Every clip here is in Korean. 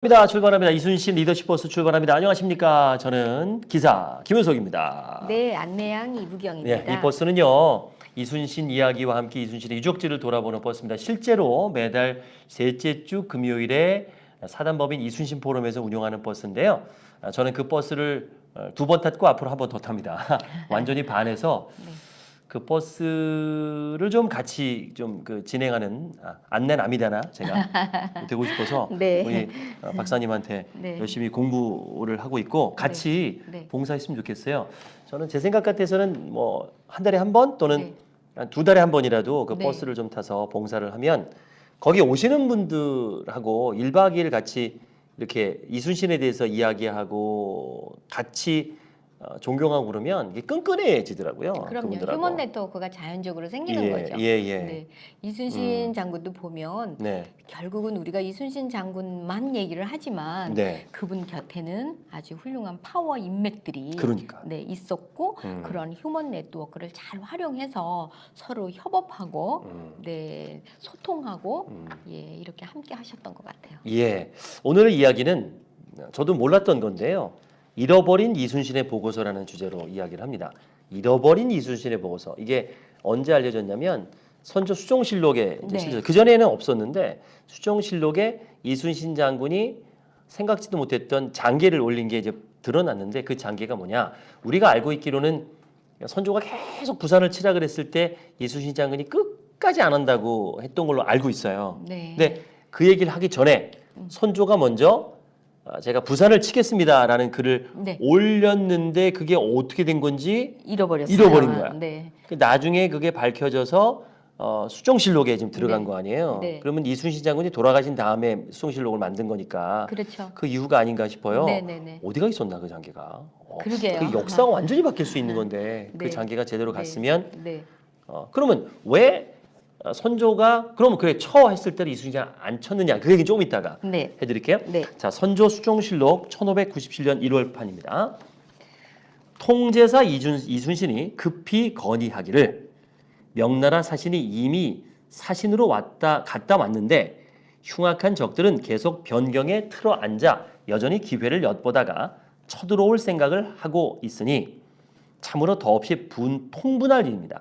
출발합니다. 이순신 리더십 버스 출발합니다. 안녕하십니까? 저는 기사 김은석입니다. 네, 안내양 이부경입니다. 네, 이 버스는요. 이순신 이야기와 함께 이순신의 유적지를 돌아보는 버스입니다. 실제로 매달 셋째 주 금요일에 사단법인 이순신 포럼에서 운영하는 버스인데요. 저는 그 버스를 두 번 탔고 앞으로 한 번 더 탑니다. 완전히 반해서 네. 그 버스를 좀 같이 좀 진행하는 안내남이다나 제가 되고 싶어서 네. 우리 박사님한테 네. 열심히 공부를 하고 있고 같이 네. 봉사했으면 좋겠어요. 저는 제 생각 같아서는 뭐 한 달에 한 번 또는 네. 한 두 달에 한 번이라도 그 네. 버스를 좀 타서 봉사를 하면 거기 오시는 분들하고 1박 2일 같이 이렇게 이순신에 대해서 이야기하고 같이 존경하고 그러면 이게 끈끈해지더라고요. 그럼요. 그분들하고. 휴먼 네트워크가 자연적으로 생기는 예, 거죠. 예, 예. 네. 이순신 장군도 보면 네. 결국은 우리가 이순신 장군만 얘기를 하지만 네. 그분 곁에는 아주 훌륭한 파워 인맥들이 그러니까. 네, 있었고 그런 휴먼 네트워크를 잘 활용해서 서로 협업하고 네, 소통하고 예, 이렇게 함께 하셨던 것 같아요. 예. 오늘의 이야기는 저도 몰랐던 건데요. 잃어버린 이순신의 보고서라는 주제로 이야기를 합니다. 잃어버린 이순신의 보고서. 이게 언제 알려졌냐면 선조 수종실록에 네. 실려. 그 전에는 없었는데 수종실록에 이순신 장군이 생각지도 못했던 장계를 올린 게 이제 드러났는데 그 장계가 뭐냐? 우리가 알고 있기로는 선조가 계속 부산을 치락을 했을 때 이순신 장군이 끝까지 안 한다고 했던 걸로 알고 있어요. 네. 근데 그 얘기를 하기 전에 선조가 먼저 제가 부산을 치겠습니다라는 글을 네. 올렸는데 그게 어떻게 된 건지 잃어버렸어요. 잃어버린 거야. 네. 나중에 그게 밝혀져서 수종실록에 지금 들어간 네. 거 아니에요. 네. 그러면 이순신 장군이 돌아가신 다음에 수종실록을 만든 거니까 그렇죠. 그 이유가 아닌가 싶어요. 네네네. 어디가 있었나 그 장계가. 그러게요. 그 역사가 완전히 바뀔 수 있는 건데 네. 그 장계가 제대로 네. 갔으면 네. 그러면 왜 선조가 그러면 그래 쳐 했을 때는 이순신이 안 쳤느냐 그 얘기 조금 이따가 네. 해드릴게요. 네. 자, 선조 수종실록 1597년 1월판입니다. 통제사 이순신이 급히 건의하기를 명나라 사신이 이미 사신으로 갔다 왔는데 흉악한 적들은 계속 변경에 틀어 앉아 여전히 기회를 엿보다가 쳐들어올 생각을 하고 있으니 참으로 더없이 통분할 일입니다.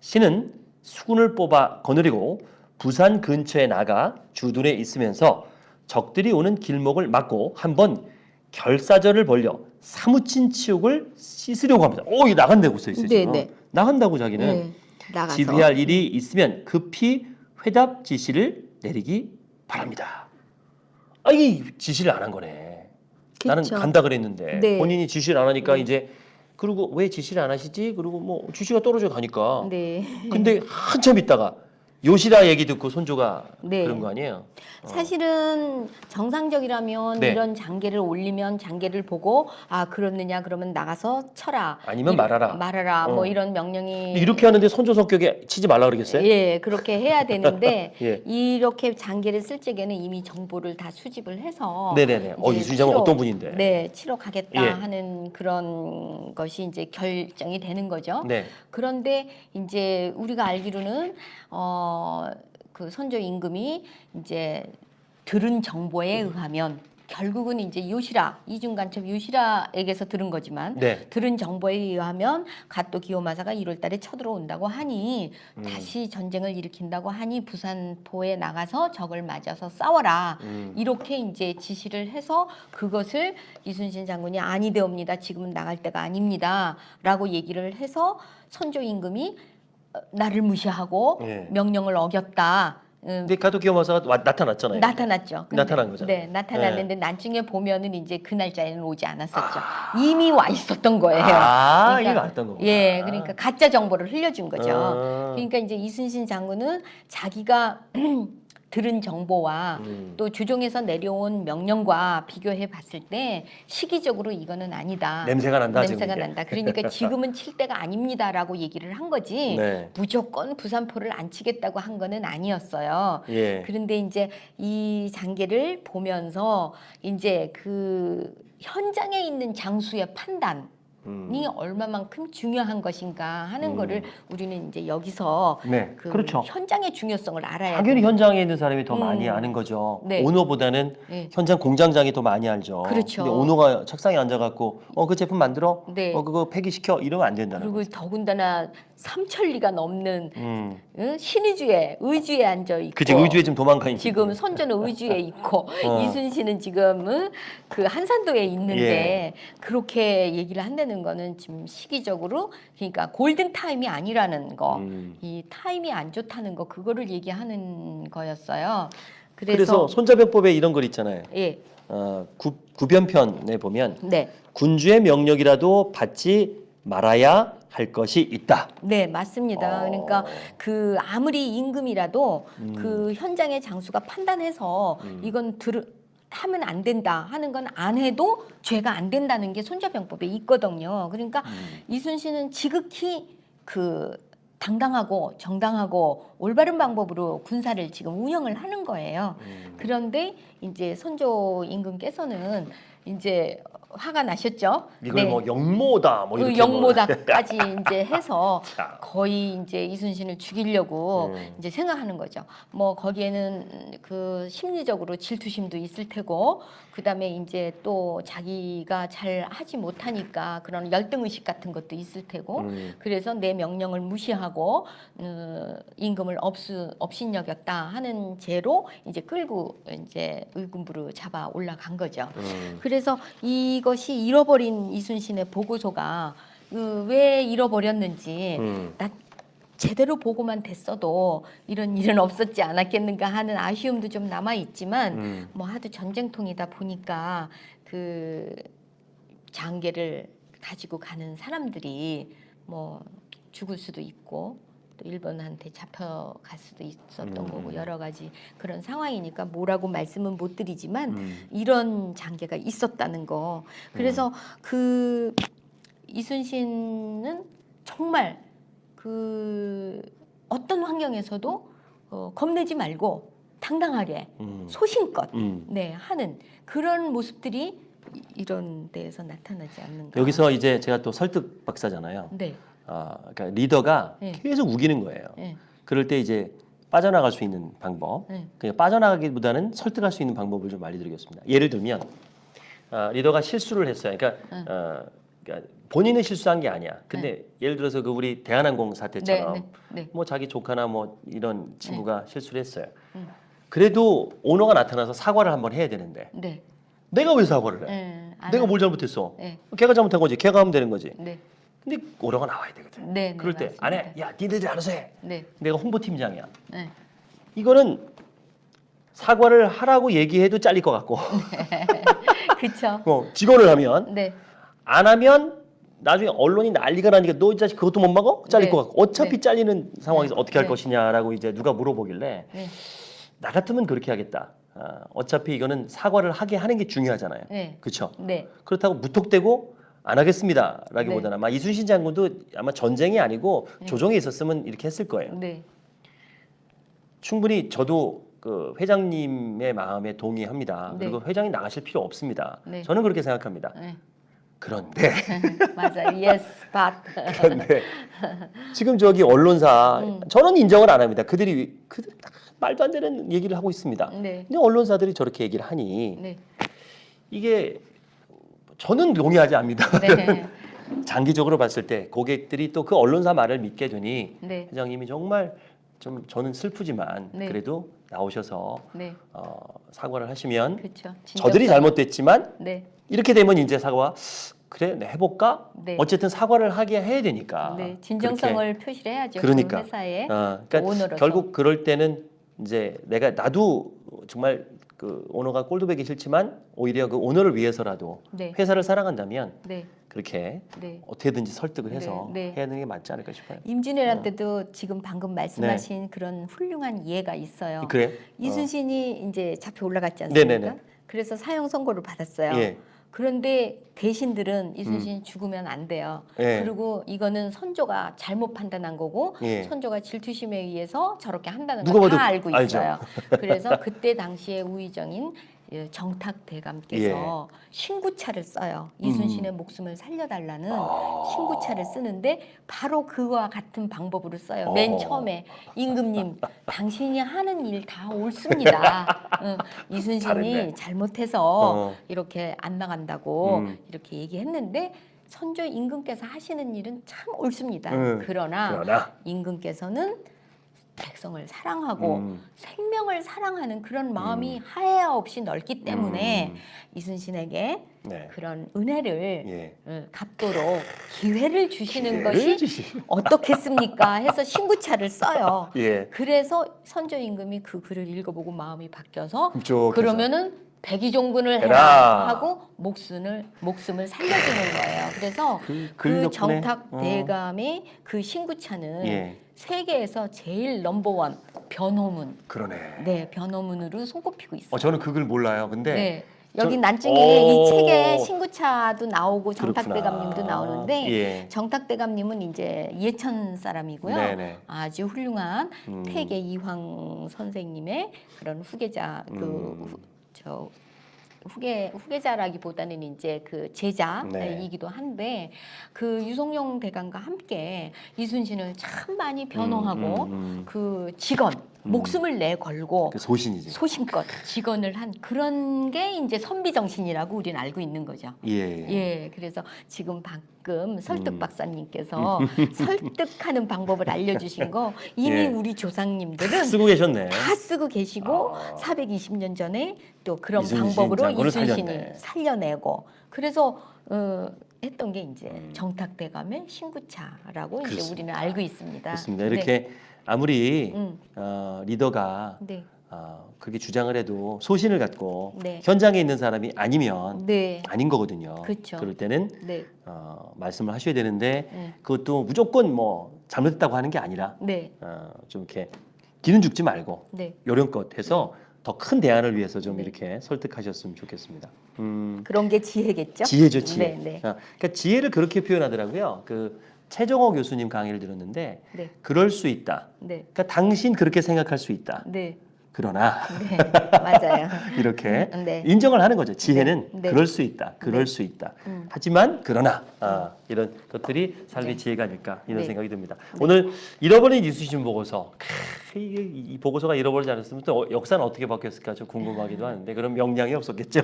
신은 수군을 뽑아 거느리고 부산 근처에 나가 주둔해 있으면서 적들이 오는 길목을 막고 한번 결사절을 벌려 사무친 치욕을 씻으려고 합니다. 오, 이 나간다고 써 있어요. 지금. 네. 나간다고 자기는 네. 나가서 지휘할 일이 있으면 급히 회답 지시를 내리기 바랍니다. 이 지시를 안 한 거네. 나는 그쵸. 간다 그랬는데 네. 본인이 지시를 안 하니까 네. 이제 그리고 왜 지시를 안 하시지? 그리고 뭐 지시가 떨어져 가니까. 네. 근데 한참 있다가 요시다 얘기 듣고 손조가 네. 그런 거 아니에요? 사실은 정상적이라면 네. 이런 장계를 올리면 장계를 보고 그렇느냐 그러면 나가서 쳐라 아니면 말아라. 뭐 이런 명령이 근데 이렇게 하는데 손조 성격에 치지 말라 그러겠어요? 예, 그렇게 해야 되는데 예. 이렇게 장계를 쓸 적에는 이미 정보를 다 수집을 해서 네네네. 이제 이순신 장군 치러- 어떤 분인데? 네, 치러 가겠다 예. 하는 그런 것이 이제 결정이 되는 거죠. 네. 그런데 이제 우리가 알기로는 그 선조 임금이 이제 들은 정보에 의하면 결국은 이제 요시라 이중간첩 요시라에게서 들은 거지만 네. 들은 정보에 의하면 갓도 기요마사가 1월달에 쳐들어온다고 하니 다시 전쟁을 일으킨다고 하니 부산포에 나가서 적을 맞아서 싸워라 이렇게 이제 지시를 해서 그것을 이순신 장군이 아니되옵니다. 지금은 나갈 때가 아닙니다라고 얘기를 해서 선조 임금이 나를 무시하고 예. 명령을 어겼다. 근데 가도 기요마사가 나타났잖아요. 나타났죠. 나타난 거잖아요. 네, 나타났는데 나중에 보면은 이제 그 날짜에는 오지 않았었죠. 이미 와 있었던 거예요. 이게 맞던 거구나. 예, 그러니까 가짜 정보를 흘려준 거죠. 아. 그러니까 이제 이순신 장군은 자기가 들은 정보와 또 주종에서 내려온 명령과 비교해 봤을 때 시기적으로 이거는 아니다. 냄새가 난다. 냄새가 지금 이게. 난다. 그러니까 지금은 칠 때가 아닙니다라고 얘기를 한 거지. 네. 무조건 부산포를 안 치겠다고 한 거는 아니었어요. 예. 그런데 이제 이 장계를 보면서 이제 그 현장에 있는 장수의 판단 얼마만큼 중요한 것인가 하는 거를 우리는 이제 여기서 네, 그 그렇죠. 현장의 중요성을 알아야 당연히 돼요. 현장에 있는 사람이 더 많이 아는 거죠. 네. 오너보다는 네. 현장 공장장이 더 많이 알죠. 그렇죠. 근데 오너가 책상에 앉아갖고 그 제품 만들어? 네. 그거 폐기시켜? 이러면 안 된다는 그리고 거죠. 더군다나 삼천리가 넘는 신의주에 의주에 앉아 있고 그치, 의주에 좀 도망가 있는. 지금 선조는 의주에 있고 이순신은 지금 그 한산도에 있는데 예. 그렇게 얘기를 한다는 거는 지금 시기적으로 그러니까 골든 타임이 아니라는 거, 이 타임이 안 좋다는 거 그거를 얘기하는 거였어요. 그래서 손자병법에 이런 글 있잖아요. 예, 구변편에 보면 네, 군주의 명령이라도 받지 말아야 할 것이 있다. 네, 맞습니다. 그러니까 그 아무리 임금이라도 그 현장의 장수가 판단해서 이건 하면 안 된다 하는 건 안 해도 죄가 안 된다는 게 손자병법에 있거든요. 그러니까 이순신은 지극히 그 당당하고 정당하고 올바른 방법으로 군사를 지금 운영을 하는 거예요. 그런데 이제 선조 임금께서는 이제 화가 나셨죠. 이걸 네. 뭐 영모다 뭐 이렇게 영모다까지 이제 해서 자. 거의 이제 이순신을 죽이려고 이제 생각하는 거죠. 뭐 거기에는 그 심리적으로 질투심도 있을 테고, 그다음에 이제 또 자기가 잘 하지 못하니까 그런 열등 의식 같은 것도 있을 테고, 그래서 내 명령을 무시하고 임금을 업신여겼다 하는 죄로 이제 끌고 이제 의군부로 잡아 올라간 거죠. 그래서 이것이 잃어버린 이순신의 보고서가 왜 잃어버렸는지 나 제대로 보고만 됐어도 이런 일은 없었지 않았겠는가 하는 아쉬움도 좀 남아 있지만 뭐 하도 전쟁통이다 보니까 그 장계를 가지고 가는 사람들이 뭐 죽을 수도 있고 또 일본한테 잡혀갈 수도 있었던 거고 여러 가지 그런 상황이니까 뭐라고 말씀은 못 드리지만 이런 장계가 있었다는 거. 그래서 그 이순신은 정말 그 어떤 환경에서도 겁내지 말고 당당하게 소신껏 네, 하는 그런 모습들이 이런 데에서 나타나지 않는가. 여기서 이제 제가 또 설득 박사잖아요. 네. 그러니까 리더가 네. 계속 우기는 거예요. 네. 그럴 때 이제 빠져나갈 수 있는 방법, 네. 그냥 빠져나가기보다는 설득할 수 있는 방법을 좀 알려드리겠습니다. 예를 들면 리더가 실수를 했어요. 그러니까 본인은 실수한 게 아니야. 근데 예를 들어서 그 우리 대한항공 사태처럼 네. 뭐 자기 조카나 뭐 이런 친구가 실수를 했어요. 그래도 오너가 나타나서 사과를 한번 해야 되는데 네. 내가 왜 사과를 해? 네. 내가 뭘 잘못했어? 네. 걔가 잘못한 거지. 걔가 하면 되는 거지. 네. 근데 오너가 나와야 되거든. 네. 그럴 때 안 해. 야, 니네들 알아서 해. 네. 내가 홍보팀장이야. 네. 이거는 사과를 하라고 얘기해도 잘릴 것 같고 그렇죠. 직원을 하면 네. 안 하면 나중에 언론이 난리가 나니까 너 이 자식 그것도 못 먹어? 잘릴 네. 것 같고 어차피 네. 잘리는 상황에서 네. 어떻게 할 네. 것이냐라고 이제 누가 물어보길래 네. 나 같으면 그렇게 하겠다. 어차피 이거는 사과를 하게 하는 게 중요하잖아요. 네. 그렇죠? 네. 그렇다고 무턱대고 안 하겠습니다라기보다는 아마 이순신 장군도 아마 전쟁이 아니고 조정에 있었으면 이렇게 했을 거예요. 네. 충분히 저도 그 회장님의 마음에 동의합니다. 네. 그리고 회장이 나가실 필요 없습니다. 네. 저는 그렇게 생각합니다. 네. 그런데 맞아요. Yes, but. 그런데 지금 저기 언론사 저는 인정을 안 합니다. 그들이 말도 안 되는 얘기를 하고 있습니다. 네. 근데 언론사들이 저렇게 얘기를 하니 네. 이게 저는 동의하지 않습니다. 네. 장기적으로 봤을 때 고객들이 또 그 언론사 말을 믿게 되니 네. 회장님이 정말 좀 저는 슬프지만 네. 그래도 나오셔서 네. 사과를 하시면 그렇죠. 저들이 잘못됐지만 네. 이렇게 되면 이제 사과 그래 네, 해볼까? 네. 어쨌든 사과를 하게 해야 되니까. 네. 진정성을 표시를 해야죠. 그러니까. 그 회사에. 그러니까 오너로서. 결국 그럴 때는 이제 나도 정말 그 오너가 꼴도 보기 싫지만 오히려 그 오너를 위해서라도 네. 회사를 사랑한다면 네. 그렇게 네. 어떻게든지 설득을 해서 네, 네. 해야 되는 게 맞지 않을까 싶어요. 임진왜란 때도 지금 방금 말씀하신 그런 훌륭한 예가 있어요. 그래요? 이순신이 이제 잡혀 올라갔지 않습니까? 네네네. 그래서 사형 선고를 받았어요. 예. 그런데 대신들은 이순신이 죽으면 안 돼요. 예. 그리고 이거는 선조가 잘못 판단한 거고 예. 선조가 질투심에 의해서 저렇게 한다는 누가 걸 봐도 다 알고 알죠. 있어요. 그래서 그때 당시에 우의정인 예, 정탁 대감께서 신구차를 써요. 이순신의 목숨을 살려달라는 신구차를 쓰는데 바로 그와 같은 방법으로 써요. 맨 처음에 임금님 당신이 하는 일 다 옳습니다. 이순신이 잘했네. 잘못해서 이렇게 안 나간다고 이렇게 얘기했는데 선조 임금께서 하시는 일은 참 옳습니다. 그러나 임금께서는 백성을 사랑하고 생명을 사랑하는 그런 마음이 하야 없이 넓기 때문에 이순신에게 네. 그런 은혜를 예. 갚도록 기회를 주시는 기회를 것이 어떻겠습니까? 해서 신구차를 써요. 예. 그래서 선조 임금이 그 글을 읽어보고 마음이 바뀌어서 그쪽에서. 그러면은 백의종군을 해라. 해라 하고 목숨을 살려주는 거예요. 그래서 글 그 덕분에? 정탁 대감의 그 신구차는 예. 세계에서 제일 넘버원 변호문. 그러네. 네, 변호문으로 손꼽히고 있어요. 저는 그 글 몰라요. 근데 네. 여기 저- 난중에 오. 이 책에 신구차도 나오고 그렇구나. 정탁대감님도 나오는데 예. 정탁대감님은 이제 예천 사람이고요. 네네. 아주 훌륭한 태계 이황 선생님의 그런 후계자 후계자라기보다는 이제 그 제자이기도 한데 그 유성룡 대감과 함께 이순신을 참 많이 변호하고 그 직언 목숨을 내걸고 그 소신이지. 소신껏 직언을 한 그런 게 이제 선비정신이라고 우리는 알고 있는 거죠. 예. 예, 그래서 지금 방금 설득 박사님께서 설득하는 방법을 알려주신 거 이미 예. 우리 조상님들은 쓰고 계셨네. 다 쓰고 계시고 아. 420년 전에 또 그런 이순신 방법으로 장군을 이순신이 살렸네. 살려내고 그래서 했던 게 이제 정탁대감의 신구차라고 이제 그렇습니다. 우리는 알고 있습니다. 그렇습니다. 이렇게 아무리 음. 리더가 네. 그렇게 주장을 해도 소신을 갖고 네. 현장에 있는 사람이 아니면 네. 아닌 거거든요. 그렇죠. 럴 때는 네. 말씀을 하셔야 되는데 네. 그것도 무조건 뭐 잘못했다고 하는 게 아니라 네. 좀 이렇게 기는 죽지 말고 네. 요령껏 해서 더 큰 대안을 위해서 좀 네. 이렇게 설득하셨으면 좋겠습니다. 그런 게 지혜겠죠? 지혜죠, 지혜. 네, 네. 그러니까 지혜를 그렇게 표현하더라고요. 그 최정호 교수님 강의를 들었는데 네. 그럴 수 있다. 네. 그러니까 당신 그렇게 생각할 수 있다. 네. 그러나 네. 맞아요. 이렇게 네. 인정을 하는 거죠. 지혜는 네. 네. 그럴 수 있다. 그럴 네. 수 있다. 하지만 그러나 이런 것들이 삶의 네. 지혜가 아닐까 이런 네. 생각이 듭니다. 오늘 잃어버린 이순신 보고서 이 보고서가 잃어버리지 않았으면 또 역사는 어떻게 바뀌었을까 좀 궁금하기도 하는데 그런 명량이 없었겠죠.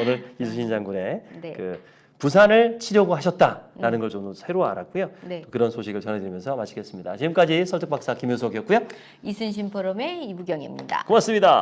오늘 이순신 장군의 네. 그 부산을 치려고 하셨다라는 걸 좀 새로 알았고요. 네. 또 그런 소식을 전해드리면서 마치겠습니다. 지금까지 설득박사 김효석이었고요. 이순신 포럼의 이부경입니다. 고맙습니다.